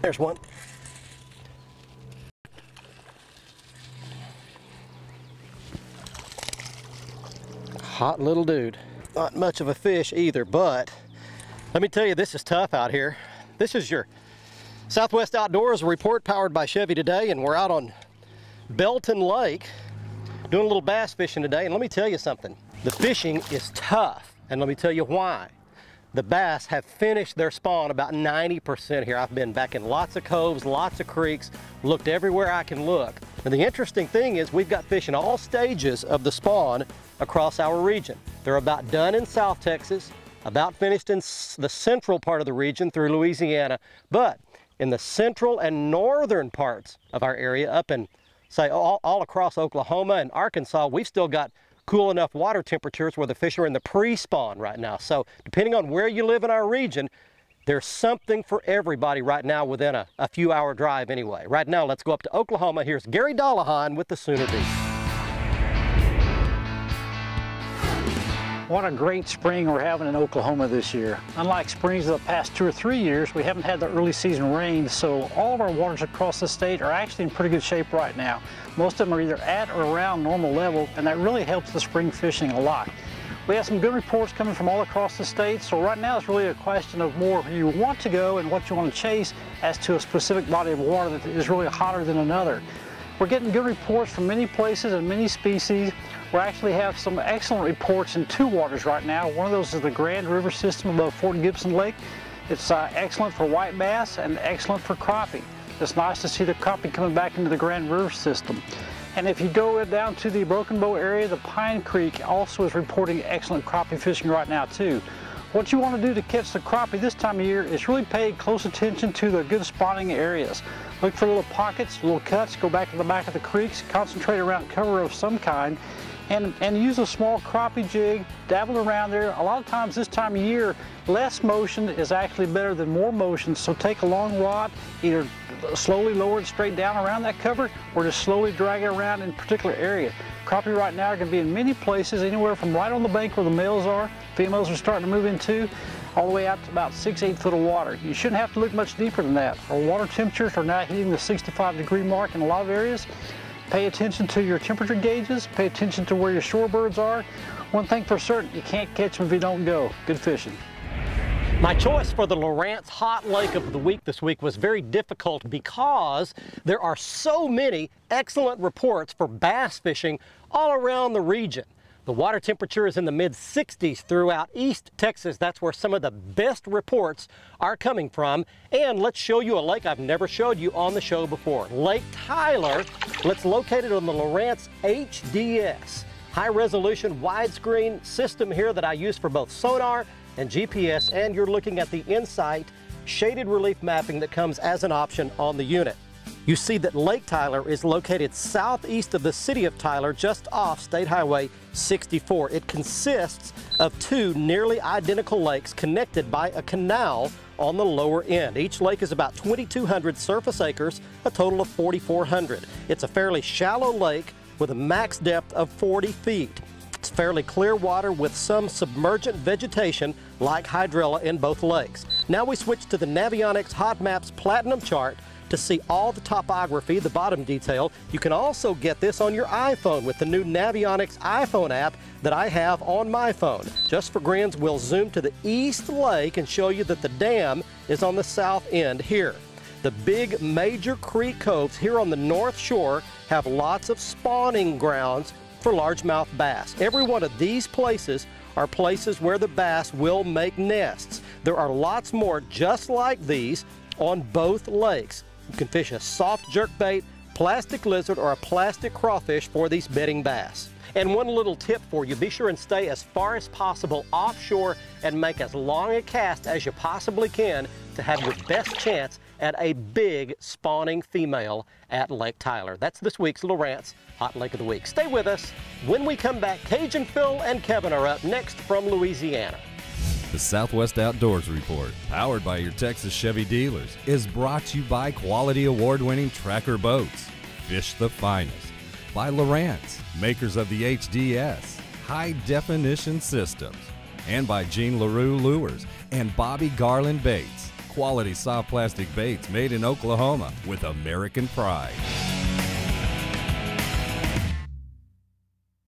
There's one. Hot little dude. Not much of a fish either, but let me tell you, this is tough out here. This is your Southwest Outdoors report powered by Chevy today, and we're out on Belton Lake doing a little bass fishing today. And let me tell you something, the fishing is tough, and let me tell you why. The bass have finished their spawn about 90% here. I've been back in lots of coves, lots of creeks, looked everywhere I can look. And the interesting thing is we've got fish in all stages of the spawn across our region. They're about done in South Texas, about finished in the central part of the region through Louisiana, but in the central and northern parts of our area, up in, say, all across Oklahoma and Arkansas, we've still got cool enough water temperatures where the fish are in the pre-spawn right now. So depending on where you live in our region, there's something for everybody right now within a few hour drive anyway. Right now, let's go up to Oklahoma. Here's Gary Dollahan with the Sooner Beat. What a great spring we're having in Oklahoma this year. Unlike springs of the past 2 or 3 years, we haven't had the early season rain, so all of our waters across the state are actually in pretty good shape right now. Most of them are either at or around normal level, and that really helps the spring fishing a lot. We have some good reports coming from all across the state, so right now it's really a question of more where you want to go and what you want to chase as to a specific body of water that is really hotter than another. We're getting good reports from many places and many species. We actually have some excellent reports in 2 waters right now. One of those is the Grand River system above Fort Gibson Lake. It's excellent for white bass and excellent for crappie. It's nice to see the crappie coming back into the Grand River system. And if you go down to the Broken Bow area, the Pine Creek also is reporting excellent crappie fishing right now too. What you want to do to catch the crappie this time of year is really pay close attention to the good spawning areas. Look for little pockets, little cuts, go back to the back of the creeks, concentrate around cover of some kind, and use a small crappie jig, dabble around there. A lot of times this time of year, less motion is actually better than more motion, so take a long rod, either slowly lower it straight down around that cover, or just slowly drag it around in a particular area. Crappie right now are going to be in many places, anywhere from right on the bank where the males are, females are starting to move into, all the way out to about 6-8 foot of water. You shouldn't have to look much deeper than that. Our water temperatures are now hitting the 65-degree mark in a lot of areas. Pay attention to your temperature gauges, pay attention to where your shorebirds are. One thing for certain, you can't catch them if you don't go. Good fishing. My choice for the Lowrance Hot Lake of the Week this week was very difficult because there are so many excellent reports for bass fishing all around the region. The water temperature is in the mid-60s throughout East Texas. That's where some of the best reports are coming from. And let's show you a lake I've never showed you on the show before. Lake Tyler. It's located on the Lowrance HDS, high-resolution widescreen system here that I use for both sonar and GPS. And you're looking at the Insight shaded relief mapping that comes as an option on the unit. You see that Lake Tyler is located southeast of the city of Tyler, just off State Highway 64. It consists of 2 nearly identical lakes connected by a canal on the lower end. Each lake is about 2,200 surface acres, a total of 4,400. It's a fairly shallow lake with a max depth of 40 feet. It's fairly clear water with some submergent vegetation like hydrilla in both lakes. Now we switch to the Navionics Hot Maps Platinum chart to see all the topography, the bottom detail. You can also get this on your iPhone with the new Navionics iPhone app that I have on my phone. Just for grins, we'll zoom to the East Lake and show you that the dam is on the south end here. The big major creek coves here on the north shore have lots of spawning grounds for largemouth bass. Every one of these places are places where the bass will make nests. There are lots more just like these on both lakes. You can fish a soft jerkbait, plastic lizard, or a plastic crawfish for these bedding bass. And one little tip for you, be sure and stay as far as possible offshore and make as long a cast as you possibly can to have your best chance at a big spawning female at Lake Tyler. That's this week's Lowrance Hot Lake of the Week. Stay with us. When we come back, Cajun Phil and Kevin are up next from Louisiana. The Southwest Outdoors Report, powered by your Texas Chevy dealers, is brought to you by quality award-winning Tracker boats, Fish the Finest, by Lowrance, makers of the HDS, high-definition systems, and by Jean LaRue Lures and Bobby Garland Baits, Quality soft plastic baits made in Oklahoma with American pride.